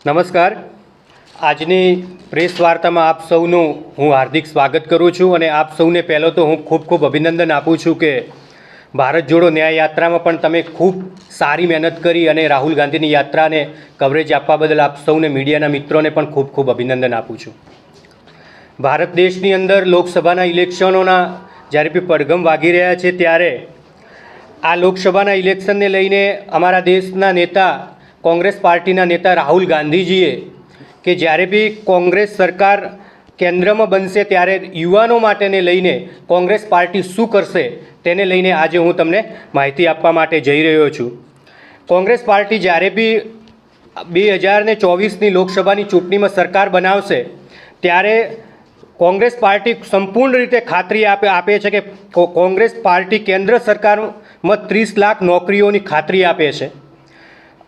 નમસ્કાર। આજની પ્રેસ વાર્તામાં આપ સૌનું હું હાર્દિક સ્વાગત કરું છું અને આપ સૌને પહેલો તો હું ખૂબ અભિનંદન આપું છું કે ભારત જોડો ન્યાય યાત્રામાં પણ તમે ખૂબ સારી મહેનત કરી અને રાહુલ ગાંધીની યાત્રાને કવરેજ આપવા બદલ આપ સૌને મીડિયાના મિત્રોને પણ ખૂબ અભિનંદન આપું છું। ભારત દેશની અંદર લોકસભાના ઇલેક્શનોના જ્યારે બી પડઘમ વાગી રહ્યા છે ત્યારે આ લોકસભાના ઇલેક્શનને લઈને અમારા દેશના નેતા કોંગ્રેસ પાર્ટીના નેતા રાહુલ ગાંધીજીએ કે જ્યારે બી કોંગ્રેસ સરકાર કેન્દ્રમાં બનશે ત્યારે યુવાનો માટેને લઈને કોંગ્રેસ પાર્ટી શું કરશે તેને લઈને આજે હું તમને માહિતી આપવા માટે જઈ રહ્યો છું। કોંગ્રેસ પાર્ટી જ્યારે બી 2024ની લોકસભાની ચૂંટણીમાં સરકાર બનાવશે ત્યારે કોંગ્રેસ પાર્ટી સંપૂર્ણ રીતે ખાતરી આપે છે કે કોંગ્રેસ પાર્ટી કેન્દ્ર સરકારમાં 30 લાખ નોકરીઓની ખાતરી આપે છે।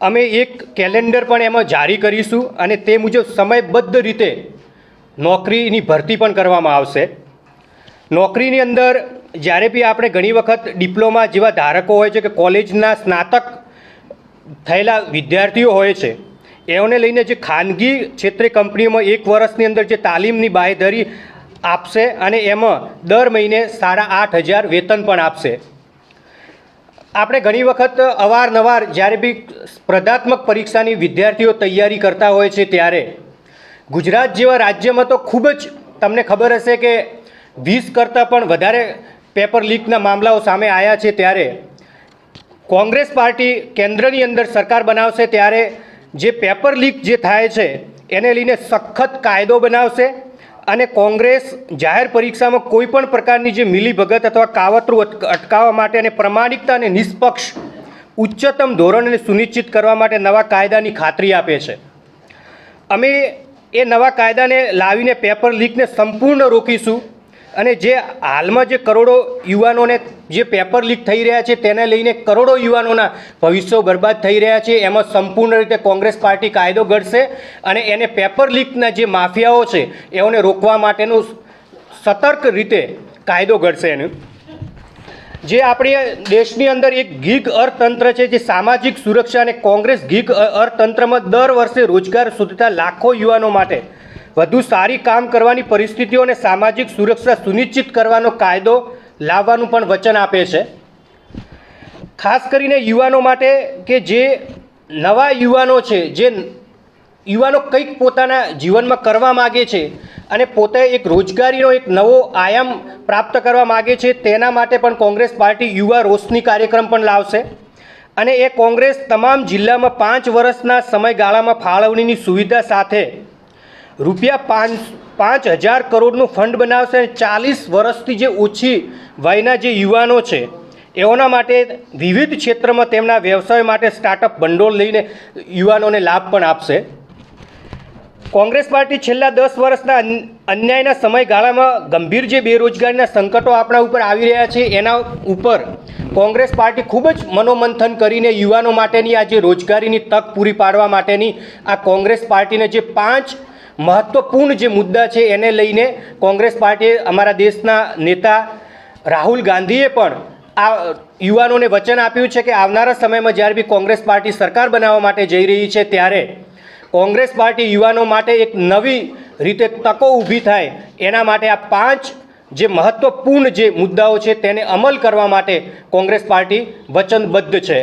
અમે એક કેલેન્ડર પણ એમાં જારી કરીશું અને તે મુજબ સમયબદ્ધ રીતે નોકરીની ભરતી પણ કરવામાં આવશે। નોકરીની અંદર જ્યારે બી આપણે ઘણી વખત ડિપ્લોમા જેવા ધારકો હોય છે કે કોલેજના સ્નાતક થયેલા વિદ્યાર્થીઓ હોય છે એઓને લઈને જે ખાનગી ક્ષેત્રે કંપનીઓમાં 1 વર્ષની અંદર જે તાલીમની બાંયધરી આપશે અને એમાં દર મહિને 8,500 વેતન પણ આપશે। આપણે ઘણી વખત અવારનવાર જ્યારે બી સ્પર્ધાત્મક પરીક્ષાની વિદ્યાર્થીઓ તૈયારી કરતા હોય છે ત્યારે ગુજરાત જેવા રાજ્યમાં તો ખૂબ જ તમને ખબર હશે કે 20 કરતાં પણ વધારે પેપર લીકના મામલાઓ સામે આવ્યા છે। ત્યારે કોંગ્રેસ પાર્ટી કેન્દ્રની અંદર સરકાર બનાવશે ત્યારે જે પેપર લીક જે થાય છે એને લઈને સખત કાયદો બનાવશે અને કોંગ્રેસ જાહેર પરીક્ષામાં કોઈ પણ પ્રકારની જે મિલીભગત અથવા કાવતરું અટકાવવા માટે અને પ્રમાણિકતા અને નિષ્પક્ષ ઉચ્ચતમ ધોરણને સુનિશ્ચિત કરવા માટે નવા કાયદાની ખાતરી આપે છે। અમે એ નવા કાયદાને લાવીને પેપર લીકને સંપૂર્ણ રોકીશું અને જે હાલમાં જે કરોડો યુવાનોને જે પેપર લીક થઈ રહ્યા છે તેને લઈને કરોડો યુવાનોના ભવિષ્યો બરબાદ થઈ રહ્યા છે એમાં સંપૂર્ણ રીતે કોંગ્રેસ પાર્ટી કાયદો ઘડશે અને એને પેપર લીકના જે માફિયાઓ છે એઓને રોકવા માટેનું સતર્ક રીતે કાયદો ઘડશે। એનું જે આપણી દેશની અંદર એક ગીગ અર્થતંત્ર છે જે સામાજિક સુરક્ષા અને કોંગ્રેસ ગીગ અર્થતંત્રમાં દર વર્ષે રોજગાર શોધતા લાખો યુવાનો માટે વધુ સારી કામ કરવાની પરિસ્થિતિઓ અને સામાજિક સુરક્ષા સુનિશ્ચિત કરવાનો કાયદો લાવવાનું પણ વચન આપે છે। ખાસ કરીને યુવાનો માટે કે જે નવા યુવાનો છે જે યુવાનો કંઈક પોતાના જીવનમાં કરવા માગે છે અને પોતે એક રોજગારીનો એક નવો આયામ પ્રાપ્ત કરવા માગે છે તેના માટે પણ કોંગ્રેસ પાર્ટી યુવા રોશની કાર્યક્રમ પણ લાવશે અને એ કોંગ્રેસ તમામ જિલ્લામાં 5 વર્ષના સમયગાળામાં ફાળવણીની સુવિધા સાથે રૂપિયા 5,000 કરોડનું ફંડ બનાવશે અને 40 વર્ષથી જે ઓછી વયના જે યુવાનો છે એઓના માટે વિવિધ ક્ષેત્રમાં તેમના વ્યવસાય માટે સ્ટાર્ટઅપ ભંડોળ લઈને યુવાનોને લાભ પણ આપશે। કોંગ્રેસ પાર્ટી છેલ્લા 10 વર્ષના અન્યાયના સમયગાળામાં ગંભીર જે બેરોજગારીના સંકટો આપણા ઉપર આવી રહ્યા છે એના ઉપર કોંગ્રેસ પાર્ટી ખૂબ જ મનોમંથન કરીને યુવાનો માટેની આ જે રોજગારીની તક પૂરી પાડવા માટેની આ કોંગ્રેસ પાર્ટીને જે 5 મહત્વપૂર્ણ જે મુદ્દા છે એને લઈને કોંગ્રેસ પાર્ટીએ અમારા દેશના નેતા રાહુલ ગાંધીએ પણ આ યુવાનોને વચન આપ્યું છે કે આવનારા સમયમાં જ્યારે બી કોંગ્રેસ પાર્ટી સરકાર બનાવવા માટે જઈ રહી છે ત્યારે કોંગ્રેસ પાર્ટી યુવાનો માટે એક નવી રીતે તકો ઊભી થાય એના માટે આ 5 જે મહત્વપૂર્ણ જે મુદ્દાઓ છે તેને અમલ કરવા માટે કોંગ્રેસ પાર્ટી વચનબદ્ધ છે।